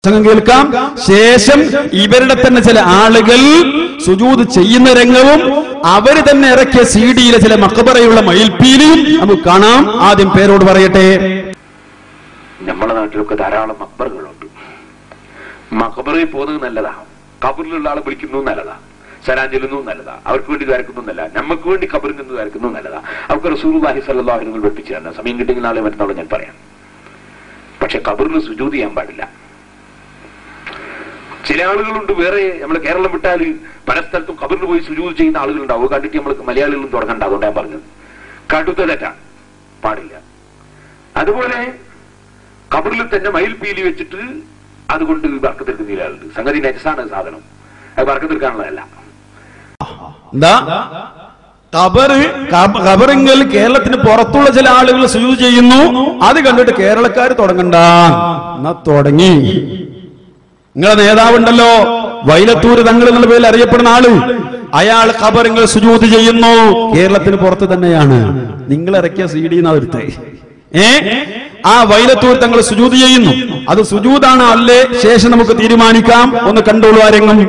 കേൾക്കാം. ശേഷം ഇവരുടെ തന്നെ ചില ആളുകൾ സുജൂദ് ചെയ്യുന്ന രംഗവും അവര് തന്നെ ഇറക്കിയ സിഡിയിലെ ചില മഖബറയുള്ള മയിൽപ്പീലിയും നമുക്ക് കാണാം. ആദ്യം പേരോട് പറയട്ടെ. നമ്മുടെ നാട്ടിലൊക്കെ ധാരാളം മഖബറുകളുണ്ട്. മഖബറയിൽ പോകുന്നത് നല്ലതാ, ഖബറിലുള്ള ആളെ വിളിക്കുന്നത് നല്ലതാ, സലാം ചെല്ലുന്നതും നല്ലതാ, അവർക്ക് വേണ്ടി ദ്വാരക്കുന്നതും നല്ലതാ, നമുക്ക് വേണ്ടി ഖബറിൽ നിന്ന് ദ്വാരക്കുന്നതും നല്ലതാ. അവർക്ക് റസൂലുള്ളാഹി സ്വല്ലല്ലാഹു അലൈഹി വസല്ലം പഠിപ്പിച്ചു തന്നെ. സമയം കിട്ടിയെങ്കിൽ നാളെ മറ്റന്നാളെ ഞാൻ പറയാം. പക്ഷെ ഖബറിൽ സുജൂദ് ചെയ്യാൻ പാടില്ല. ചില ആളുകളുണ്ട് വേറെ, നമ്മള് കേരളം വിട്ടാൽ പല സ്ഥലത്തും ഖബറിൽ പോയി സുജൂദ് ചെയ്യുന്ന ആളുകളുണ്ടാവും. കണ്ടിട്ട് നമ്മൾ മലയാളികളും തുടങ്ങണ്ട, അതുകൊണ്ട് ഞാൻ പറഞ്ഞത് കടുത്ത തെറ്റാണ്, പാടില്ല. അതുപോലെ ഖബറിൽ തന്നെ മയിൽപ്പീലി വെച്ചിട്ട് അതുകൊണ്ട് ബർക്കത്തെടുക്കുന്ന ആളുണ്ട്. സംഗതി നജസാണ് സാധനം, അത് ബർക്കത്തെടുക്കാനുള്ളതല്ല. എന്താ ഖബറിങ്കൽ കേരളത്തിന് പുറത്തുള്ള ചില ആളുകൾ സുജൂദ് ചെയ്യുന്നു, അത് കണ്ടിട്ട് കേരളക്കാർ തുടങ്ങണ്ട. എന്നാ തുടങ്ങി. നിങ്ങളെ നേതാവുണ്ടല്ലോ വൈലത്തൂർ തങ്ങൾ എന്നുള്ള പേരിൽ അറിയപ്പെടുന്ന ആള്, അയാൾ ഖബറിങ്കൽ സുജൂദ് ചെയ്യുന്നു, കേരളത്തിന് പുറത്ത് തന്നെയാണ്. നിങ്ങൾ ഇറക്കിയ സിഡി എടുത്തേ. ആ വൈലത്തൂർ തങ്ങൾ സുജൂദ് ചെയ്യുന്നു, അത് സുജൂദാണ് അല്ലേ ശേഷം നമുക്ക് തീരുമാനിക്കാം. ഒന്ന് കണ്ടോളൂ ആ രംഗം.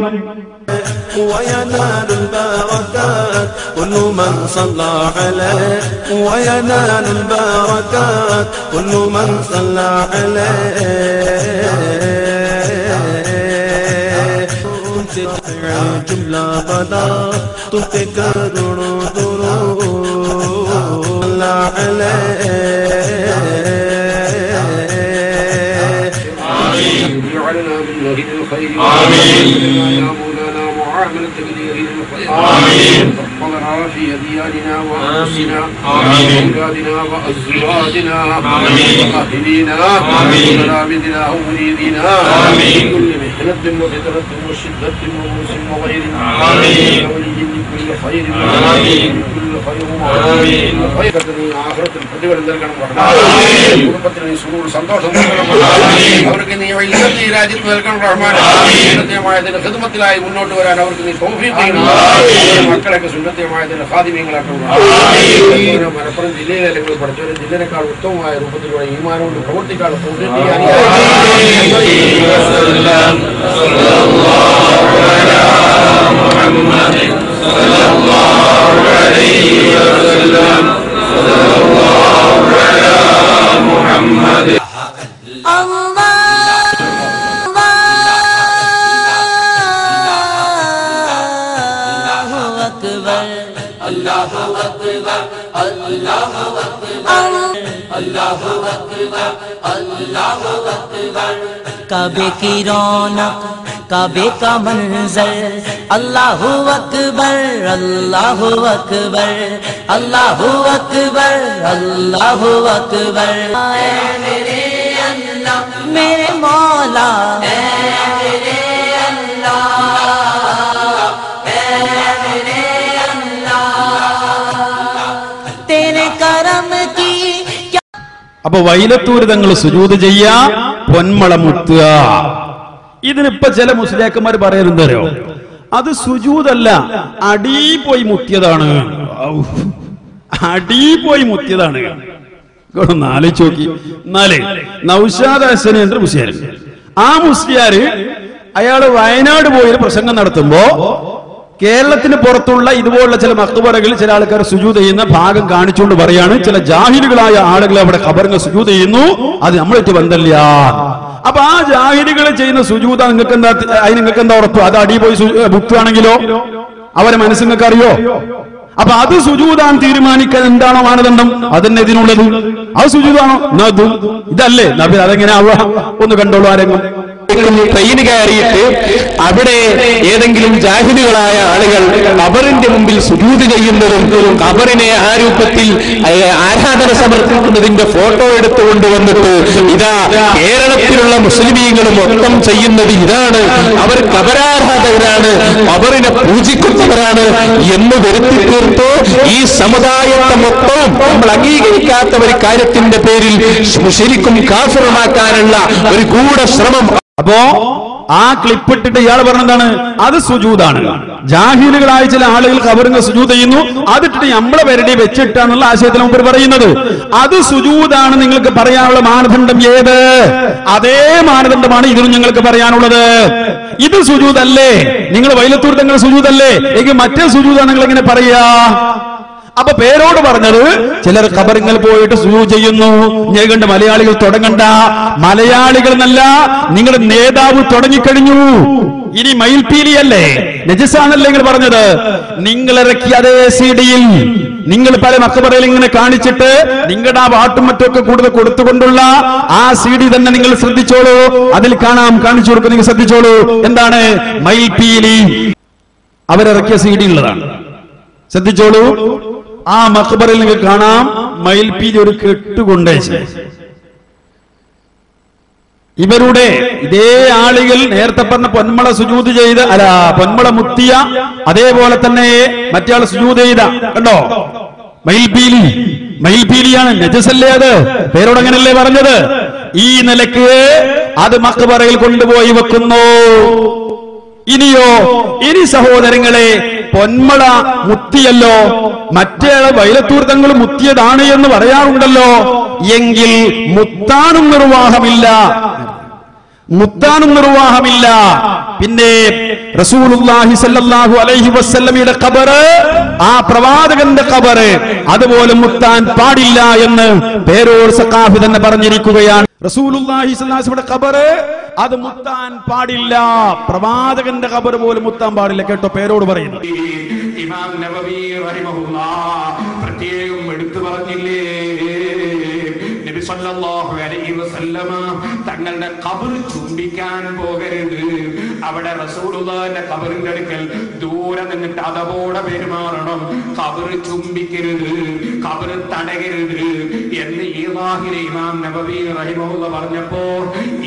وينال البركات كل من صلى عليه وينال البركات كل من صلى عليه تدفع الجملة بلا تذكرون درود صلى عليه آمين جعلنا من أهل الخير آمين آمين ربنا في أدياننا وأنفسنا وأولادنا وأزواجنا وأهلنا وملابدنا ومريدنا من كل محنة وفتنة وشدة وموسم وغير ولي من كل خير من كل خير خير آخرة الفتوى لذلك കുടുംബത്തിന് സുരൂർ സന്തോഷം അവർക്ക് നീ ഈ രാജ്യത്ത് നൽകണം റഹ്മാൻ. സുന്നത്തമായതിന്റെ ഖിദ്മത്തിലായി മുന്നോട്ട് വരാൻ അവർക്ക് നീ തൗഫീഖ് ചെയ്യണം. മക്കളൊക്കെ സുന്നത്തമായതിന്റെ ഖാദിമീങ്ങളാക്കണം. മലപ്പുറം ജില്ലയിലെ അല്ലെങ്കിൽ പഠിച്ചവരെ ജില്ലനേക്കാൾ ഉത്തമമായ രൂപത്തിലൂടെ ഈമാനോട് പ്രവർത്തിക്കാൻ തൗഫീഖ് ചെയ്യാൻ काबे की रौनक काबे का मंजर अल्लाहु अकबर अल्लाहु अकबर अल्लाहु अकबर अल्लाहु अकबर। मेरे अल्लाह मेरे मौला मेरे अल्लाह मेरे अल्लाह तेरे करम की। അപ്പൊ വൈലത്തൂർ തങ്ങൾ സുജൂദ് ചെയ്യാ, പൊന്മള മുത്തുക. ഇതിനിപ്പോ ചില മുസ്ലിയാക്കന്മാർ പറയുന്നതോ അത് സുജൂദല്ല, അടീ പോയി മുത്തിയതാണ്. അടീ പോയി മുത്തിയതാണ്. ആലോചിച്ച് നോക്കി. എന്നാലേ നൗഷാദ് ഹസനി എன்ற മുസ്ലിയാർ, ആ മുസ്ലിയാര് അയാള് വയനാട് പോയി പ്രസംഗം നടത്തുമ്പോ കേരളത്തിന് പുറത്തുള്ള ഇതുപോലുള്ള ചില മഖ്ബറകളിൽ ചില ആൾക്കാർ സുജൂദ് ചെയ്യുന്ന ഭാഗം കാണിച്ചുകൊണ്ട് പറയാണ്, ചില ജാഹിലുകളായ ആളുകൾ അവിടെ ഖബറിന് സുജൂദ് ചെയ്യുന്നു, അത് നമ്മളായിട്ട് ബന്ധമില്ല. അപ്പൊ ആ ജാഹിലുകൾ ചെയ്യുന്ന സുജൂദ് നിങ്ങൾക്ക് എന്താ, അതിന് നിങ്ങൾക്ക് എന്താ ഉറപ്പ്? അത് അടി പോയി ബുക്കാണെങ്കിലോ അവരെ മനസ്സ് നിങ്ങൾക്ക് അറിയോ? അപ്പൊ അത് സുജൂദാൻ തീരുമാനിക്കാൻ എന്താണോ മാനദണ്ഡം, അതന്നെ ഇതിനുള്ളത്. അത് സുജൂദാണോ? ഇതല്ലേ നബി? അതെങ്ങനെ ആവുക? ഒന്ന് കണ്ടോളൂ ആരെങ്കിലും. ട്രെയിൻ കയറിയിട്ട് അവിടെ ഏതെങ്കിലും ജാഹിലുകളായ ആളുകൾ ഖബറിന്റെ മുമ്പിൽ സുജൂദ് ചെയ്യുന്നതും ഖബറിനെ ആ രൂപത്തിൽ ആരാധന സമർപ്പിക്കുന്നതിന്റെ ഫോട്ടോ എടുത്തുകൊണ്ട് വന്നിട്ട് ഇതാ കേരളത്തിലുള്ള മുസ്ലിമീങ്ങളും മൊത്തം ചെയ്യുന്നത് ഇതാണ്, അവർ ഖബറാരാധകരാണ്, ഖബറിനെ പൂജിക്കുന്നവരാണ് എന്ന് വരുത്തി തീർത്ത് ഈ സമുദായത്തെ മൊത്തം നമ്മൾ അംഗീകരിക്കാത്ത ഒരു കാര്യത്തിന്റെ പേരിൽ ശരിക്കും കാഫിറുമാക്കാനുള്ള ഒരു ഗൂഢശ്രമം. അപ്പോ ആ ക്ലിപ്പ് ഇട്ടിട്ട് ഇയാൾ പറഞ്ഞെന്താണ് അത് സുജൂദാണ്. ജാഹിലുകളായ ചില ആളുകൾ ഖബറിന് സുജൂദ് ചെയ്യുന്നു, അതിട്ടിട്ട് നമ്മളെ പേരുടെ വെച്ചിട്ടാന്നുള്ള ആശയത്തിൽ മുമ്പ് പറയുന്നത് അത് സുജൂദാണ്. നിങ്ങൾക്ക് പറയാനുള്ള മാനദണ്ഡം ഏത്? അതേ മാനദണ്ഡമാണ് ഇതിനും ഞങ്ങൾക്ക് പറയാനുള്ളത്. ഇത് സുജൂദല്ലേ? നിങ്ങൾ വൈലത്തൂർ തങ്ങൾ സുജൂദല്ലേ? എങ്കിൽ മറ്റേ സുജൂദാണ് നിങ്ങൾ എങ്ങനെ പറയാ? അപ്പൊ പേരോട് പറഞ്ഞത് ചിലർ ഖബറിങ്ങൾ പോയിട്ട് സുജൂദ് ചെയ്യുന്നു. ഞാൻ കണ്ട് മലയാളികൾ തുടങ്ങണ്ട, മലയാളികൾ എന്നല്ല നിങ്ങളുടെ നേതാവ് തുടങ്ങിക്കഴിഞ്ഞു. ഇനി മയിൽപീലിയല്ലേ നജസാണല്ലേ നിങ്ങൾ പറഞ്ഞത്? നിങ്ങൾ ഇറക്കിയ അതേ സിഡിയിൽ നിങ്ങൾ പല മഖബറയിൽ ഇങ്ങനെ കാണിച്ചിട്ട് നിങ്ങളുടെ ആ പാട്ടും മറ്റൊക്കെ കൂടുതൽ കൊടുത്തുകൊണ്ടുള്ള ആ സിഡി തന്നെ നിങ്ങൾ ശ്രദ്ധിച്ചോളൂ. അതിൽ കാണാം, കാണിച്ചു കൊടുക്കും, നിങ്ങൾ ശ്രദ്ധിച്ചോളൂ. എന്താണ് മയിൽപീലി? അവരിറക്കിയ സിഡി ഉള്ളതാണ്, ശ്രദ്ധിച്ചോളൂ. ആ മഖബറിൽ നിങ്ങൾക്ക് കാണാം മയിൽപീലി ഒരു കെട്ടുകൊണ്ടേച്ച്. ഇവരുടെ ഇതേ ആളുകൾ നേരത്തെ പറഞ്ഞ പൊന്മള സുജൂദ് ചെയ്ത് പൊന്മള മുത്തിയ, അതേപോലെ തന്നെ മറ്റേ ആൾ സുജൂദ് ചെയ്ത കണ്ടോ മയിൽപീലി. മയിൽപീലിയാണ്, നജസല്ലേ അത്? പേരോട് അങ്ങനല്ലേ പറഞ്ഞത്? ഈ നിലക്ക് അത് മഖബറയിൽ കൊണ്ടുപോയി വെക്കുന്നു. ഇനിയോ, ഇനി സഹോദരങ്ങളെ പൊന്മള മുത്തിയല്ലോ, മറ്റേ വൈലത്തൂർ തങ്ങൾ മുത്തിയതാണ് എന്ന് പറയാറുണ്ടല്ലോ. എങ്കിൽ മുത്താനും നിർവാഹമില്ല, മുത്താനും നിർവാഹമില്ല. പിന്നെ റസൂലുള്ളാഹി സ്വല്ലല്ലാഹു അലൈഹി വസല്ലമയുടെ ഖബർ, ആ പ്രവാചകന്റെ ഖബർ അതുപോലെ മുത്താൻ പാടില്ല എന്ന് പേരൂർ സഖാഫി തന്നെ പറഞ്ഞിരിക്കുകയാണ്. റസൂലുള്ളാഹി സ്വല്ലല്ലാഹു അലൈഹി വസല്ലമയുടെ ഖബർ അത് മുത്താൻ പാടില്ല, പ്രവാചകന്റെ ഖബർ പോലും മുത്താൻ പാടില്ല. കേട്ടോ പേരോട് പറയുന്നത്. ഇമാം നബവി റഹിമഹുല്ലാഹ് പ്രത്യേകം എടുത്തു പറഞ്ഞില്ലേ, നബി സല്ലല്ലാഹു അലൈഹി വസല്ലമ തങ്ങളുടെ ഖബർ ചുംബിക്കാൻ പോകരുത്. അവിടെ റസൂലുള്ളാഹിന്റെ ഖബറിന്റെ അടുക്കൽ ദൂരെ നിന്നിട്ട് അതപോടെ പെരുമാറണം. ഖബർ ചുംബിക്കരുത്, ഖബർ തടകരുത് എന്ന് ഈവാഹിലെ ഇമാം നബവി റഹിമഹുല്ലാഹ് പറഞ്ഞപ്പോ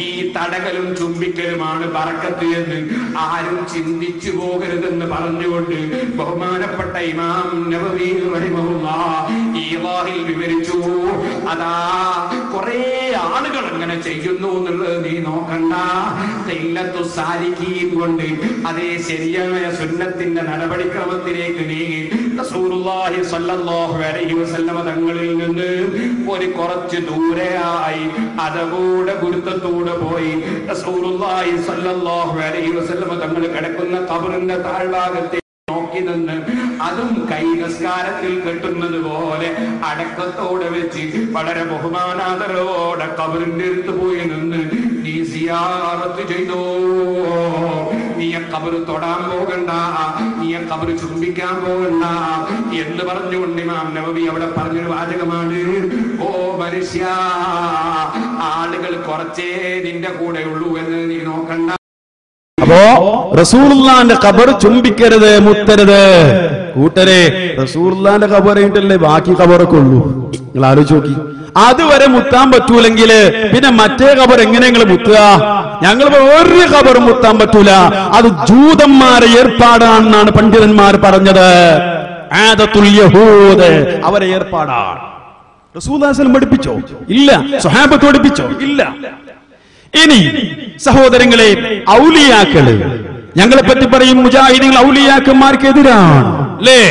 ഈ തടകലും ചുംബിക്കലുമാണ് ബറക്കത്ത് എന്ന് ആരും ചിന്തിച്ചു പോകരുതെന്ന് പറഞ്ഞുകൊണ്ട് ബഹുമാനപ്പെട്ട ഇമാം നബവി റഹിമഹുല്ലാഹ് ഈവാഹിൽ വിവരിച്ചു. അതാ കുറെ ആളുകൾ അങ്ങനെ ചെയ്യുന്നു എന്നുള്ളത് നീ നോക്കണ്ട. കൊണ്ട് അതേ ശരിയായ സുന്നത്തിന്റെ നടപടിക്രമത്തിലേക്ക് നീ റസൂലുള്ളാഹി സ്വല്ലല്ലാഹു അലൈഹി വസല്ലമ തങ്ങളിൽ നിന്ന് ഒരു കുറച്ച് ദൂരെയായി അതുകൂടെ ഗുരുത്വത്തോടെ പോയി റസൂലുള്ളാഹി സ്വല്ലല്ലാഹു അലൈഹി വസല്ലമ തങ്ങൾ കിടക്കുന്ന ഖബറിന്റെ താഴ്ഭാഗത്തെ നോക്കി നിന്ന് അതും കൈ നിസ്കാരത്തിൽ കെട്ടുന്നത് പോലെ അടക്കത്തോടെ വെച്ച് വളരെ ബഹുമാനാദരവോടെ ഖബറിന്റെ അടുത്ത് പോയി നിന്ന് നീ സിയാറത്ത് ചെയ്തോ. നീ ഖബർ തൊടാൻ പോകണ്ട, നീ ഖബർ ചുംബിക്കാൻ പോകണ്ട എന്ന് പറഞ്ഞുകൊണ്ട് ഇമാം നബവി അവിടെ പറഞ്ഞൊരു വാചകമാണ്, ഓ മനുഷ്യ, ആളുകൾ കുറച്ചേ നിന്റെ കൂടെ ഉള്ളൂ എന്ന് നീ നോക്കണ്ട. അപ്പോ റസൂലുള്ളാന്റെ ഖബർ ചുംബിക്കരുത്, മുത്തരുത്. കൂട്ടരെ, റസൂലുള്ളാന്റെ ഖബർ കഴിഞ്ഞിട്ടല്ലേ ബാക്കി ഖബറൊക്കെ ഉള്ളൂ. നിങ്ങൾ ആലോചിച്ച് നോക്കി. അതുവരെ മുത്താൻ പറ്റൂലെങ്കിൽ പിന്നെ മറ്റേ ഖബർ എങ്ങനെ നിങ്ങൾ മുത്തുക? ഞങ്ങൾ ഒരു ഖബറും മുത്താൻ പറ്റൂല. അത് ജൂതന്മാരെ ഏർപ്പാടാണെന്നാണ് പണ്ഡിതന്മാർ പറഞ്ഞത്. ആദത്തുൽ യഹൂദ്, അവരെ ഏർപ്പാടാണ്. റസൂലുള്ളാഹി സ്വല്ലല്ലാഹു അലൈഹി വസല്ലം പഠിപ്പിച്ചോ? ഇല്ല. സ്വഹാബത്ത് പഠിപ്പിച്ചോ? ഇല്ല. ഇനി സഹോദരങ്ങളെ, ഔലിയാക്കള് ഞങ്ങളെ പറ്റി പറയും മുജാഹിദീങ്ങൾ ഔലിയാക്കന്മാർക്ക് എതിരാണ് അല്ലേ?